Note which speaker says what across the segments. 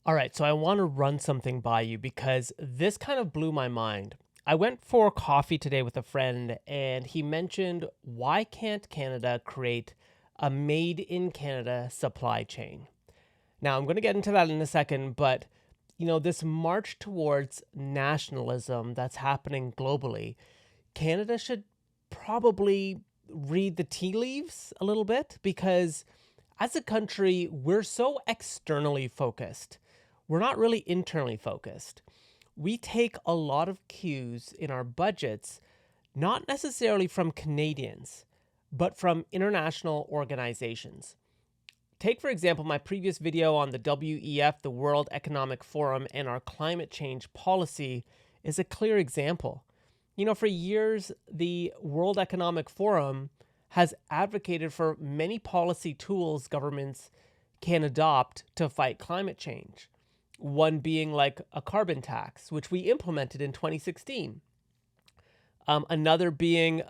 Speaker 1: All right, so I want to run something by you because this kind of blew my mind. I went for coffee today with a friend and he mentioned why can't Canada create a made in Canada supply chain? Now, I'm going to get into that in a second, but this march towards nationalism that's happening globally, Canada should probably read the tea leaves a little bit because as a country, we're so externally focused. We're not really internally focused. We take a lot of cues in our budgets, not necessarily from Canadians, but from international organizations. Take, for example, my previous video on the WEF, the World Economic Forum, and our climate change policy is a clear example. For years, the World Economic Forum has advocated for many policy tools governments can adopt to fight climate change. One being like a carbon tax, which we implemented in 2016. Another being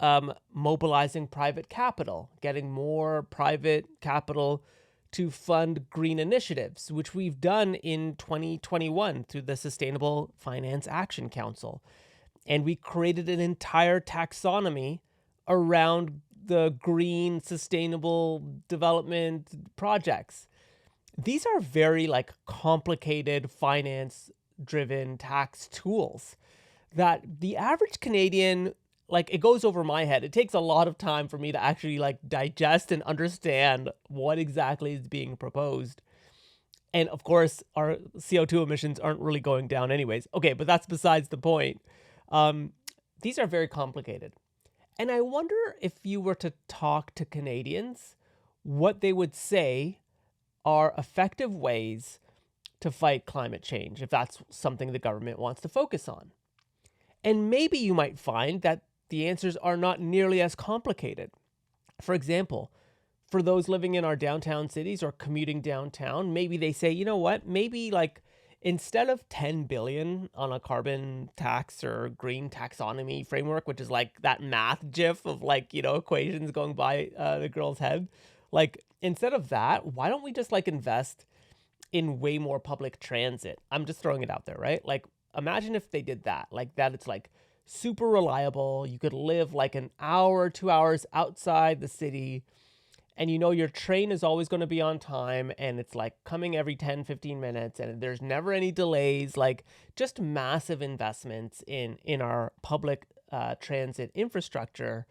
Speaker 1: mobilizing private capital, getting more private capital to fund green initiatives, which we've done in 2021 through the Sustainable Finance Action Council. And we created an entire taxonomy around the green sustainable development projects. These are very complicated finance driven tax tools that the average Canadian, it goes over my head. It takes a lot of time for me to actually digest and understand what exactly is being proposed. And of course, our CO2 emissions aren't really going down anyways. Okay, but that's besides the point. Um, these are very complicated. And I wonder if you were to talk to Canadians, what they would say are effective ways to fight climate change, if that's something the government wants to focus on. And maybe you might find that the answers are not nearly as complicated. For example, for those living in our downtown cities or commuting downtown, maybe they say, you know what, maybe instead of 10 billion on a carbon tax or green taxonomy framework, which is like that math gif of equations going by the girl's head, instead of that, why don't we just invest in way more public transit? I'm just throwing it out there, right? Imagine if they did that, it's super reliable. You could live an hour, 2 hours outside the city, and your train is always going to be on time, and it's coming every 10, 15 minutes, and there's never any delays. Just massive investments in our public transit infrastructure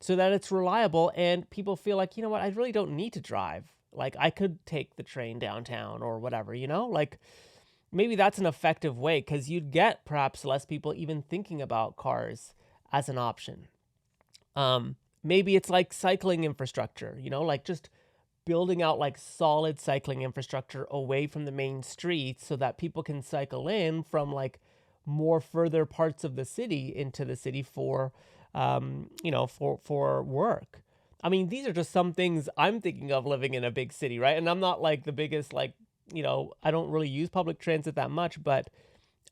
Speaker 1: so that it's reliable and people feel like, you know what, I really don't need to drive. I could take the train downtown or whatever, maybe that's an effective way because you'd get perhaps less people even thinking about cars as an option. Maybe it's cycling infrastructure, just building out solid cycling infrastructure away from the main streets so that people can cycle in from more further parts of the city into the city for, for work. I mean, these are just some things I'm thinking of living in a big city, right? And I'm not the biggest, I don't really use public transit that much, but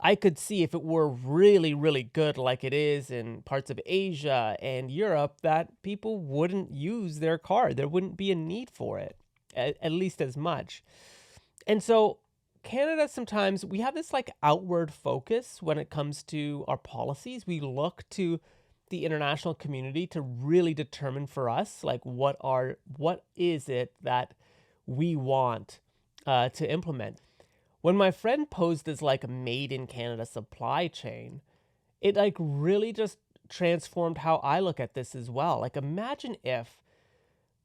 Speaker 1: I could see if it were really, really good like it is in parts of Asia and Europe, that people wouldn't use their car. There wouldn't be a need for it, at least as much. And so Canada, sometimes we have this outward focus when it comes to our policies. We look to the international community to really determine for us, what is it that we want to implement. When my friend posed this a made in Canada supply chain, it really just transformed how I look at this as well. Imagine if,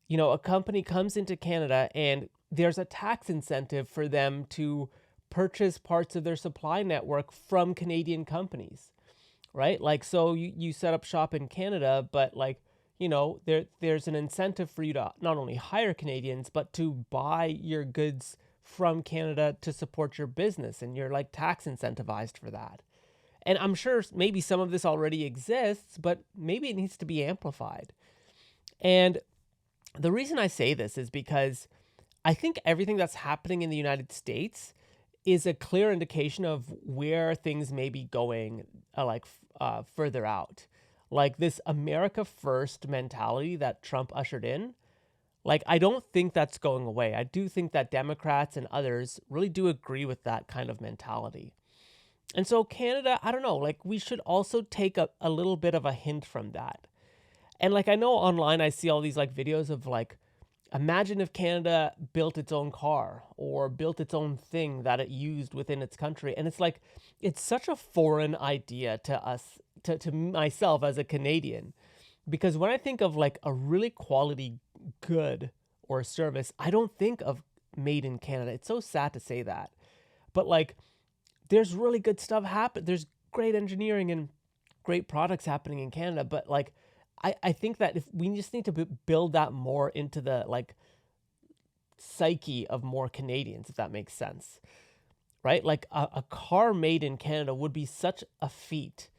Speaker 1: a company comes into Canada and there's a tax incentive for them to purchase parts of their supply network from Canadian companies, right? So you set up shop in Canada, but there's an incentive for you to not only hire Canadians, but to buy your goods from Canada to support your business, and you're tax incentivized for that. And I'm sure maybe some of this already exists, but maybe it needs to be amplified. And the reason I say this is because I think everything that's happening in the United States is a clear indication of where things may be going further out. This America First mentality that Trump ushered in, Like, I don't think that's going away. I do think that Democrats and others really do agree with that kind of mentality. And so Canada, I don't know, like we should also take a little bit of a hint from that. And like I know online I see all these like videos of like, imagine if Canada built its own car or built its own thing that it used within its country. And it's like, it's such a foreign idea to us, to myself as a Canadian. Because when I think of like a really quality good or service, I don't think of made in Canada. It's so sad to say that. But like, there's really good stuff happen. There's great engineering and great products happening in Canada. But like, I think that if we just need to build that more into the like psyche of more Canadians, if that makes sense, right? Like a car made in Canada would be such a feat,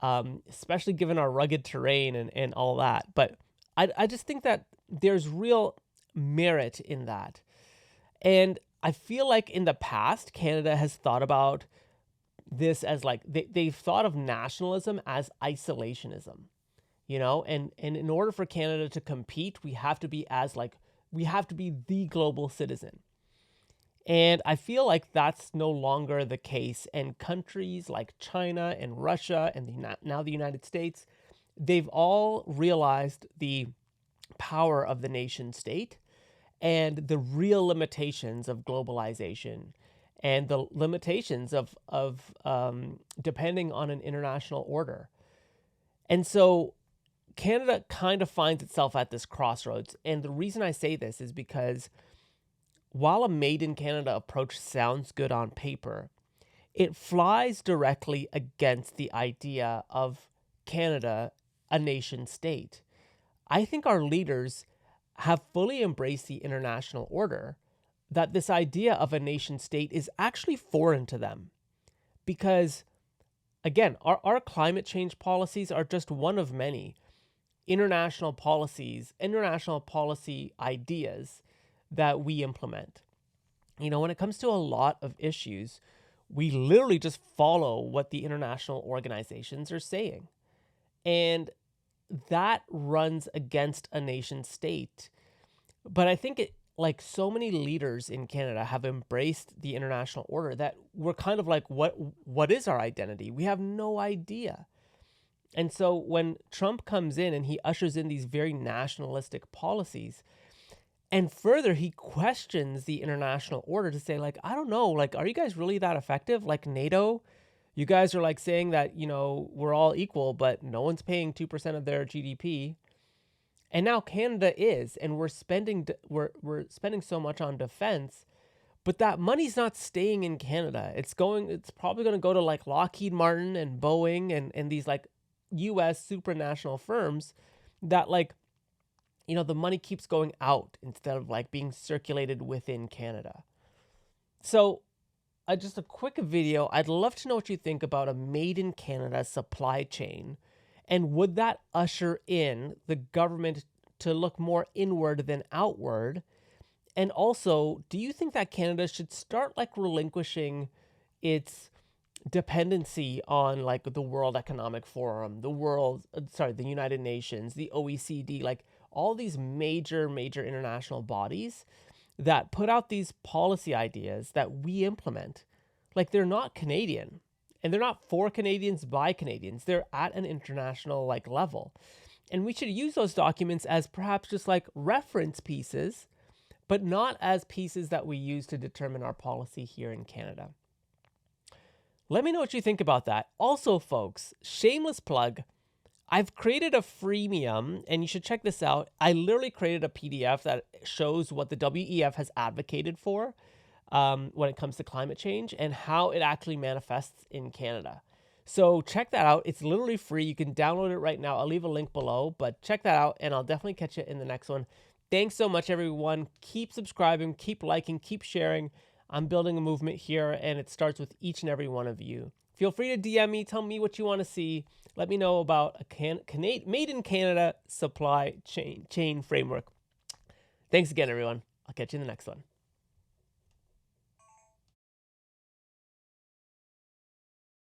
Speaker 1: especially given our rugged terrain and all that. But I just think that there's real merit in that. And I feel like in the past, Canada has thought about this as like they've thought of nationalism as isolationism, you know, and in order for Canada to compete, we have to be the global citizen. And I feel like that's no longer the case. And countries like China and Russia and now the United States, they've all realized the power of the nation state and the real limitations of globalization and the limitations of depending on an international order. And so Canada kind of finds itself at this crossroads. And the reason I say this is because while a made in Canada approach sounds good on paper, it flies directly against the idea of Canada, a nation state. I think our leaders have fully embraced the international order, that this idea of a nation state is actually foreign to them. Because, again, our climate change policies are just one of many international policy ideas that we implement. You know, when it comes to a lot of issues, we literally just follow what the international organizations are saying. And that runs against a nation state. But I think like so many leaders in Canada have embraced the international order that we're kind of like, what is our identity? We have no idea. And so when Trump comes in and he ushers in these very nationalistic policies, and further, he questions the international order to say, like, I don't know, like, are you guys really that effective? Like NATO, you guys are like saying that, you know, we're all equal, but no one's paying 2% of their GDP. And now Canada is, and we're spending so much on defense, but that money's not staying in Canada. It's probably going to go to like Lockheed Martin and Boeing and these like US supranational firms that like, you know, the money keeps going out instead of like being circulated within Canada. So just a quick video. I'd love to know what you think about a made in Canada supply chain. And would that usher in the government to look more inward than outward? And also, do you think that Canada should start like relinquishing its dependency on like the World Economic Forum, the United Nations, the OECD, like all these major international bodies that put out these policy ideas that we implement? Like, they're not Canadian, and they're not for Canadians by Canadians. They're at an international like level. And we should use those documents as perhaps just like reference pieces, but not as pieces that we use to determine our policy here in Canada. Let me know what you think about that. Also, folks, shameless plug, I've created a freemium, and you should check this out. I literally created a PDF that shows what the WEF has advocated for when it comes to climate change and how it actually manifests in Canada. So check that out. It's literally free. You can download it right now. I'll leave a link below, but check that out, and I'll definitely catch you in the next one. Thanks so much, everyone. Keep subscribing, keep liking, keep sharing. I'm building a movement here, and it starts with each and every one of you. Feel free to DM me. Tell me what you want to see. Let me know about a made in Canada supply chain framework. Thanks again, everyone. I'll catch you in the next one.